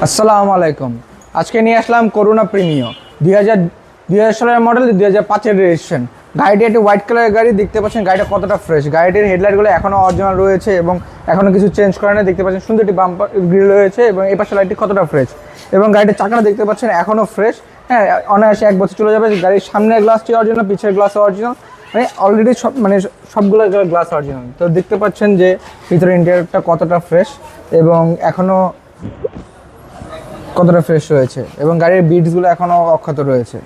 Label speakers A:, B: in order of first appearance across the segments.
A: আসসালামু আলাইকুম। আজকে নিয়ে আসলাম করুণা প্রিমিও 2000 সালের মডেল, 2005-এর রেজিস্ট্রেশন। গাড়িটি একটি হোয়াইট কালারের গাড়ি। দেখতে পাচ্ছেন গাড়িটা কতটা ফ্রেশ। গাড়িটির হেডলাইটগুলো এখনও অরিজিনাল রয়েছে এবং এখনও কিছু চেঞ্জ করে না। দেখতে পাচ্ছেন সুন্দর একটি বাম্পার গ্রিল রয়েছে এবং এই পাশে লাইটটি কতটা ফ্রেশ এবং গাড়িটির চাকাটা দেখতে পাচ্ছেন এখনও ফ্রেশ। হ্যাঁ, অনায়াসে 1 বছর চলে যাবে। গাড়ির সামনের গ্লাসটি অরিজিনাল, পিছের গ্লাস অরিজিনাল, মানে অলরেডি সবগুলো গ্লাস অরিজিনাল। তো দেখতে পাচ্ছেন যে ভিতরে ইন্টেরিয়রটা কতটা ফ্রেশ এবং এখনও কতটা ফ্রেশ রয়েছে এবং গাড়ির বিটসগুলো এখনও অক্ষত রয়েছে।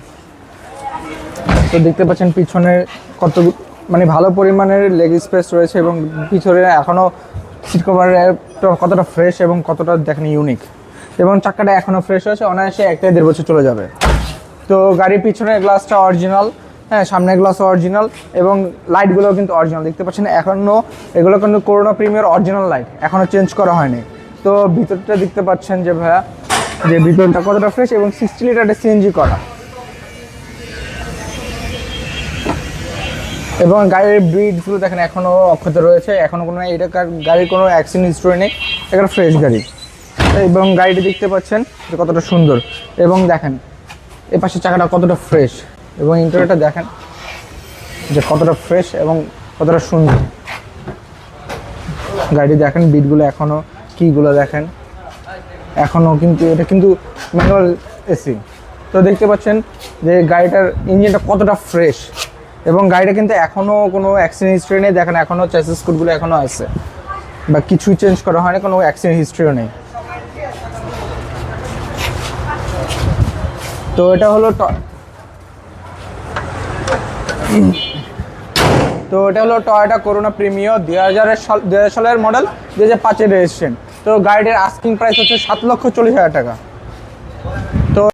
A: তো দেখতে পাচ্ছেন পিছনে কত ভালো পরিমাণের লেগ স্পেস রয়েছে এবং পিছনে এখনও সিট কভারের কতটা ফ্রেশ এবং কতটা দেখেন ইউনিক এবং চাকাটা এখনও ফ্রেশ রয়েছে। অনায়াসে 1-1.5 বছর চলে যাবে। তো গাড়ির পিছনের গ্লাসটা অরিজিনাল, হ্যাঁ, সামনের গ্লাস অরিজিনাল এবং লাইটগুলোও কিন্তু অরিজিনাল। দেখতে পাচ্ছেন এখনও এগুলো কিন্তু করোনা প্রিমিয়ার অরিজিনাল লাইট, এখনও চেঞ্জ করা হয়নি। তো ভিতরটা দেখতে পাচ্ছেন যে ভাইয়া, যে ভিতরটা কতটা ফ্রেশ এবং 60 লিটারের সিএনজি করা এবং গাড়ির ব্রিডগুলো দেখেন এখনও অক্ষত রয়েছে। এখনও কোনো এটা গাড়ির কোনো অ্যাক্সিডেন্ট হিস্টরি নেই। এটা ফ্রেশ গাড়ি এবং গাড়িটি দেখতে পাচ্ছেন যে কতটা সুন্দর এবং দেখেন এ পাশে চাকাটা কতটা ফ্রেশ এবং ইন্টেরিয়রটা দেখেন যে কতটা ফ্রেশ এবং কতটা সুন্দর। গাড়ি দেখেন বিটগুলো এখনও কিগুলো দেখেন এখনও কিন্তু এটা কিন্তু ম্যানুয়াল এসি। তো দেখতে পাচ্ছেন যে গাড়িটার ইঞ্জিনটা কতটা ফ্রেশ এবং গাড়িটা কিন্তু এখনও কোনো অ্যাক্সিডেন্ট হিস্ট্রি নেই। দেখেন এখনও চ্যাসিস কোডগুলো এখনও আছে বা কিছুই চেঞ্জ করা হয়নি, কোনো অ্যাক্সিডেন্ট হিস্ট্রিও নেই। তো এটা হলো টয়োটা করোনা প্রিমিও 2000 সালের মডেল, 2005-এর রেজিস্ট্রেশন। তো গাড়িটির আস্কিং প্রাইস হচ্ছে 7,40,000 টাকা।